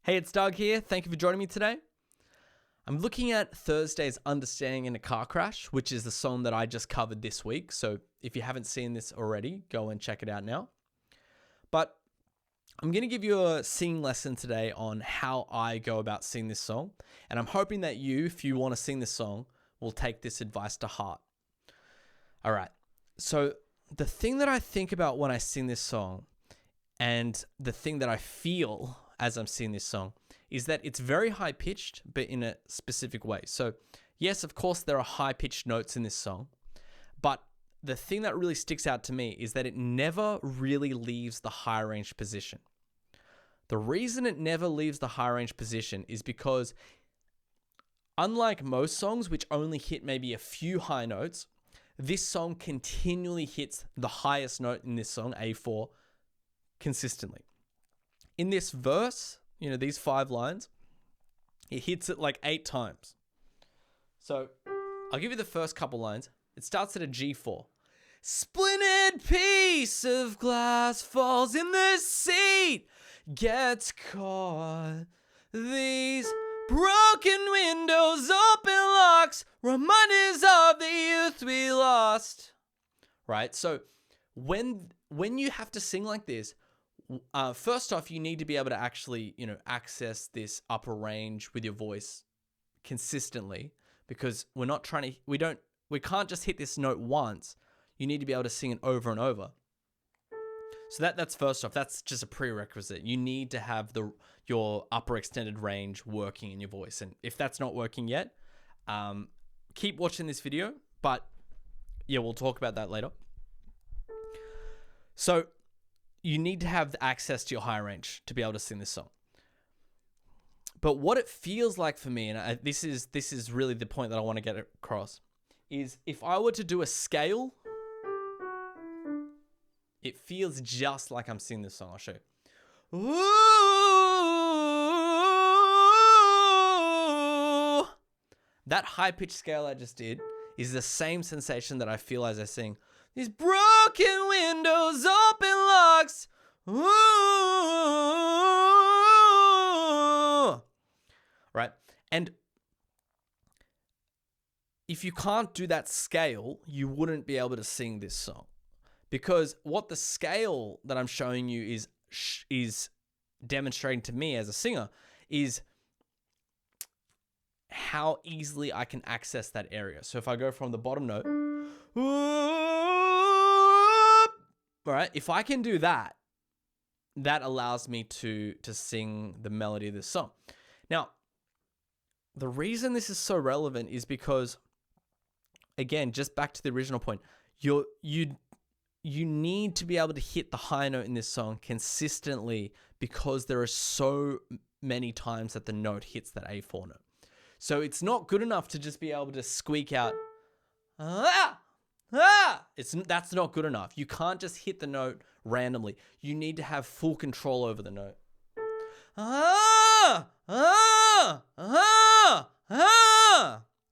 Hey, it's Doug here. Thank you for joining me today. I'm looking at Thursday's Understanding in a Car Crash, which is the song that I just covered this week. So if you haven't seen this already, go and check it out now. But I'm going to give you a singing lesson today on how I go about singing this song. And I'm hoping that you, if you want to sing this song, will take this advice to heart. All right. So the thing that I think about when I sing this song and the thing that I feel as I'm singing this song is that it's very high pitched, but in a specific way. So yes, of course, there are high pitched notes in this song, but the thing that really sticks out to me is that it never really leaves the high range position. The reason it never leaves the high range position is because unlike most songs, which only hit maybe a few high notes, this song continually hits the highest note in this song, A4, consistently. In this verse, these 5 lines, it hits it like 8 times. So I'll give you the first couple lines. It starts at a G4. Splintered piece of glass falls in the seat, gets caught. These broken windows, open locks, reminders of the youth we lost. Right? So when you have to sing like this, first off, you need to be able to actually, access this upper range with your voice consistently, because we can't just hit this note once. You need to be able to sing it over and over. So that's first off. That's just a prerequisite. You need to have your upper extended range working in your voice. And if that's not working yet, keep watching this video. But yeah, we'll talk about that later. So you need to have access to your high range to be able to sing this song. But what it feels like for me, and this is really the point that I want to get across, is if I were to do a scale, it feels just like I'm singing this song. I'll show you. Ooh! That high-pitched scale I just did is the same sensation that I feel as I sing. These broken windows, open locks. Ooh. Right? And if you can't do that scale, you wouldn't be able to sing this song. Because what the scale that I'm showing you is demonstrating to me as a singer is how easily I can access that area. So if I go from the bottom note, all right, if I can do that, that allows me to sing the melody of this song. Now, the reason this is so relevant is because, again, just back to the original point, you need to be able to hit the high note in this song consistently, because there are so many times that the note hits that A4 note. So it's not good enough to just be able to squeak out, that's not good enough. You can't just hit the note randomly. You need to have full control over the note.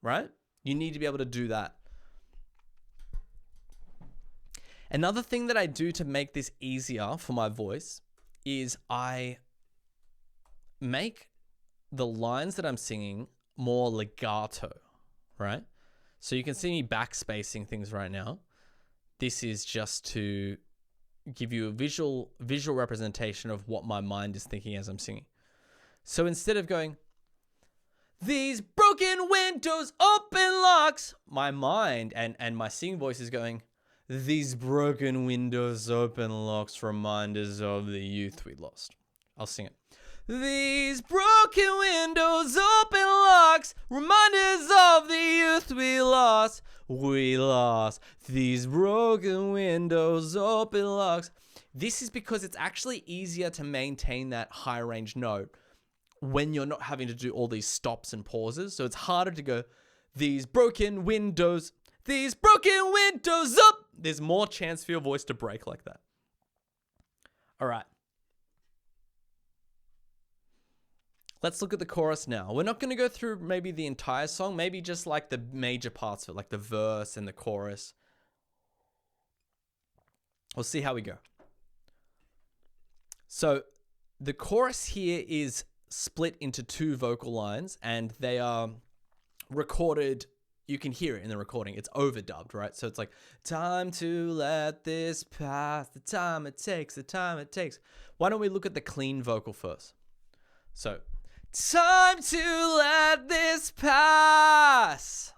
Right? You need to be able to do that. Another thing that I do to make this easier for my voice is I make the lines that I'm singing more legato, right? So you can see me backspacing things right now. This is just to give you a visual representation of what my mind is thinking as I'm singing. So instead of going, these broken windows, open locks, my mind and my singing voice is going, these broken windows, open locks, reminders of the youth we lost. I'll sing it. These broken windows, open locks, reminders of the youth we lost. We lost these broken windows, open locks. This is because it's actually easier to maintain that high range note when you're not having to do all these stops and pauses. So it's harder to go, these broken windows up. There's more chance for your voice to break like that. All right. Let's look at the chorus now. We're not going to go through maybe the entire song, maybe just like the major parts of it, like the verse and the chorus. We'll see how we go. So the chorus here is split into two vocal lines, and they are recorded. You can hear it in the recording. It's overdubbed, right? So it's like, time to let this pass, the time it takes, the time it takes. Why don't we look at the clean vocal first? So, time to let this pass.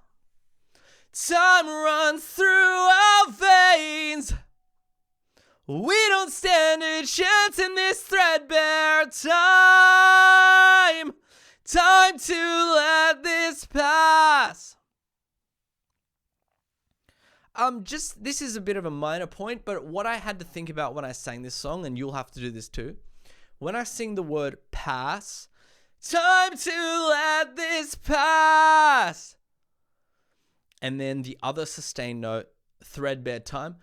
Time runs through our veins. We don't stand a chance in this threadbare time. Time to let this pass. This is a bit of a minor point, but what I had to think about when I sang this song, and you'll have to do this too, when I sing the word pass, time to let this pass, and then the other sustained note, threadbare time,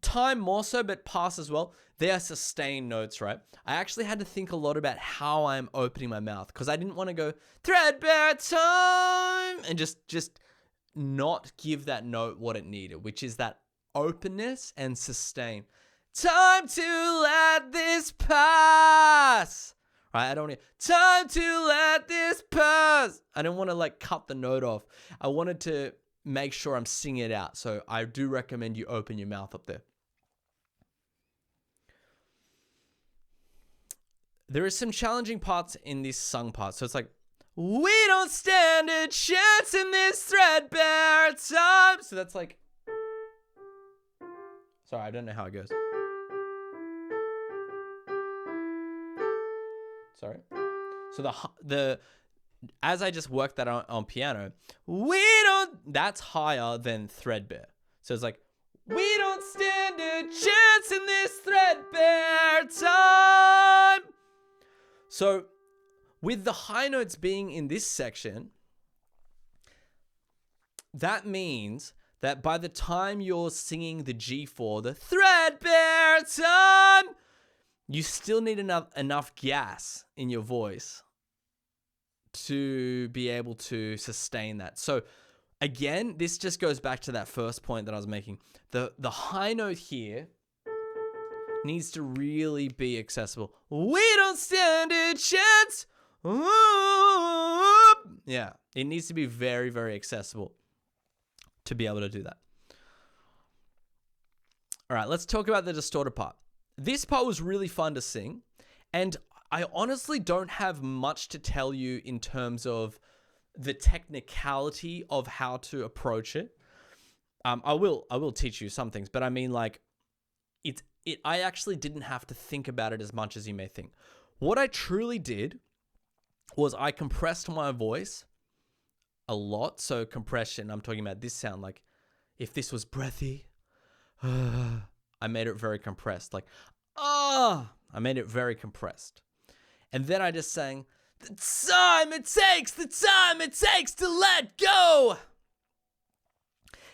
time more so, but pass as well. They are sustained notes, right? I actually had to think a lot about how I'm opening my mouth, because I didn't want to go threadbare time and just not give that note what it needed, which is that openness and sustain. Time to let this pass. Right? I don't want time to let this pass. I don't want to like cut the note off. I wanted to make sure I'm singing it out. So I do recommend you open your mouth up there. There is some challenging parts in this sung part. So it's like, we don't stand a chance in this threadbare time. So that's like, sorry, I don't know how it goes. Sorry. So the as I just worked that on piano, that's higher than threadbare. So it's like, we don't stand a chance in this threadbare time. So with the high notes being in this section, that means that by the time you're singing the G4, the threadbare time, you still need enough gas in your voice to be able to sustain that. So again, this just goes back to that first point that I was making. The high note here needs to really be accessible. We don't stand a chance. Yeah, it needs to be very, very accessible to be able to do that. All right, let's talk about the distorted part. This part was really fun to sing, and I honestly don't have much to tell you in terms of the technicality of how to approach it. I will teach you some things, but I mean, like, I actually didn't have to think about it as much as you may think. What I truly did was I compressed my voice a lot. So compression, I'm talking about this sound, like if this was breathy, I made it very compressed. Like, I made it very compressed. And then I just sang, the time it takes to let go.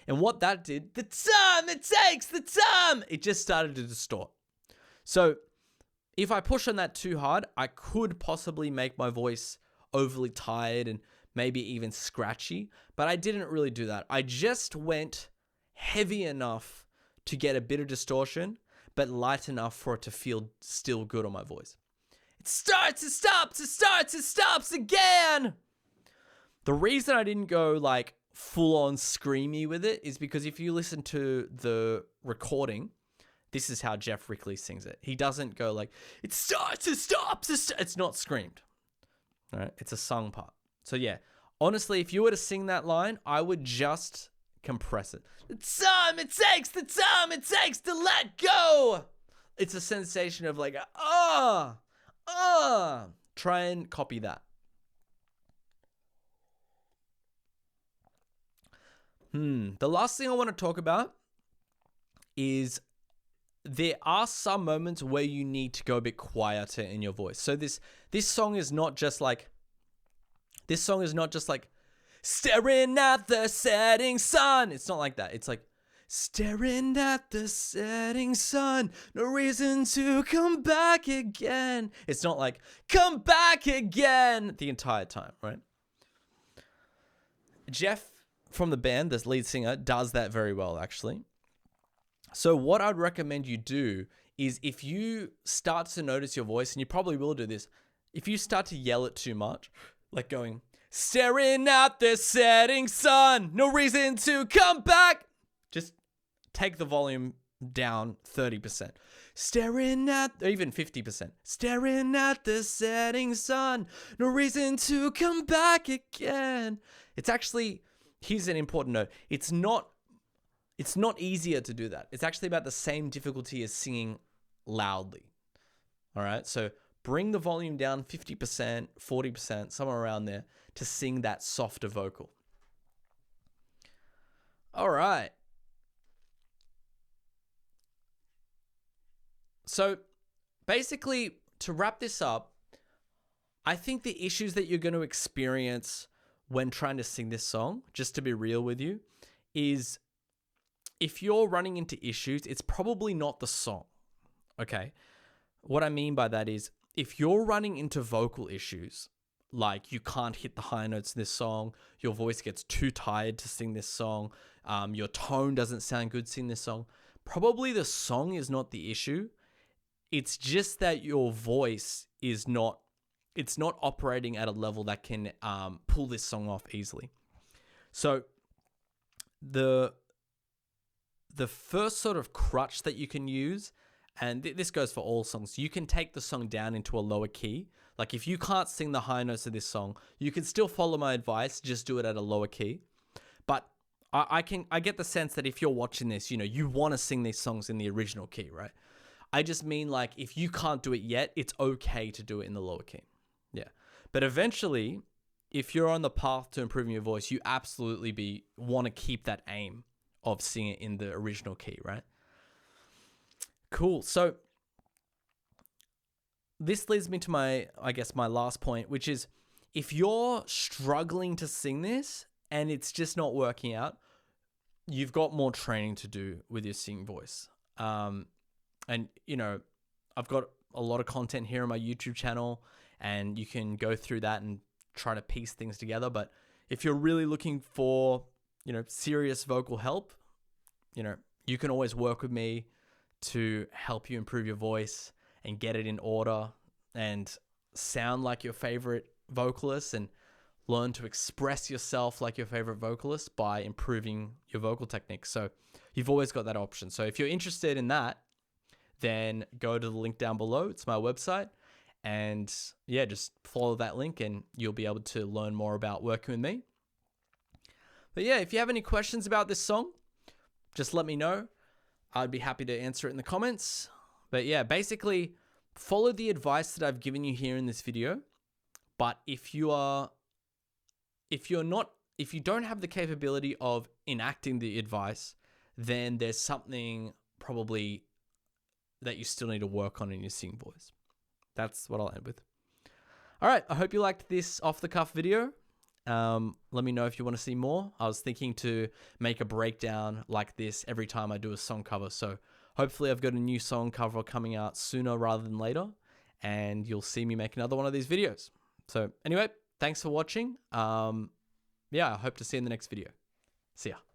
And what that did, the time it takes, it just started to distort. So if I push on that too hard, I could possibly make my voice overly tired and maybe even scratchy, but I didn't really do that. I just went heavy enough to get a bit of distortion, but light enough for it to feel still good on my voice. It starts, it stops, it starts, it stops again. The reason I didn't go like full on screamy with it is because if you listen to the recording, this is how Jeff Rickley sings it. He doesn't go like, it starts, it stops, it's not screamed. All right, it's a sung part. So yeah, honestly, if you were to sing that line, I would just compress it. The time it takes to let go. It's a sensation of like, try and copy that. The last thing I want to talk about is there are some moments where you need to go a bit quieter in your voice. So this song is not just like staring at the setting sun. It's not like that. It's like staring at the setting sun. No reason to come back again. It's not like come back again the entire time, right? Jeff from the band, this lead singer, does that very well, actually. So what I'd recommend you do is if you start to notice your voice, and you probably will do this, if you start to yell it too much, like going, staring at the setting sun, no reason to come back. Just take the volume down 30%. Staring at, or even 50%. Staring at the setting sun, no reason to come back again. It's actually, here's an important note. It's not easier to do that. It's actually about the same difficulty as singing loudly. All right. So bring the volume down 50%, 40%, somewhere around there to sing that softer vocal. All right. So basically, to wrap this up, I think the issues that you're going to experience when trying to sing this song, just to be real with you, is if you're running into issues, it's probably not the song. Okay. What I mean by that is if you're running into vocal issues, like you can't hit the high notes in this song, your voice gets too tired to sing this song, your tone doesn't sound good singing this song, probably the song is not the issue. It's just that your voice is not, it's not operating at a level that can pull this song off easily. So the first sort of crutch that you can use, and this goes for all songs, you can take the song down into a lower key. Like if you can't sing the high notes of this song, you can still follow my advice, just do it at a lower key. But I get the sense that if you're watching this, you know, you want to sing these songs in the original key, right? I just mean like if you can't do it yet, it's okay to do it in the lower key. Yeah. But eventually, if you're on the path to improving your voice, you absolutely want to keep that aim of singing it in the original key, right? Cool. So this leads me to my last point, which is if you're struggling to sing this and it's just not working out, you've got more training to do with your singing voice. And, you know, I've got a lot of content here on my YouTube channel and you can go through that and try to piece things together. But if you're really looking for, you know, serious vocal help, you know, you can always work with me to help you improve your voice and get it in order and sound like your favorite vocalist and learn to express yourself like your favorite vocalist by improving your vocal technique. So you've always got that option. So if you're interested in that, then go to the link down below. It's my website. And yeah, just follow that link and you'll be able to learn more about working with me. But yeah, if you have any questions about this song, just let me know. I'd be happy to answer it in the comments. But yeah, basically follow the advice that I've given you here in this video. But if you don't have the capability of enacting the advice, then there's something probably that you still need to work on in your singing voice. That's what I'll end with. All right. I hope you liked this off the cuff video. Let me know if you want to see more. I was thinking to make a breakdown like this every time I do a song cover. So hopefully I've got a new song cover coming out sooner rather than later, and you'll see me make another one of these videos. So anyway, thanks for watching. Yeah, I hope to see you in the next video. See ya.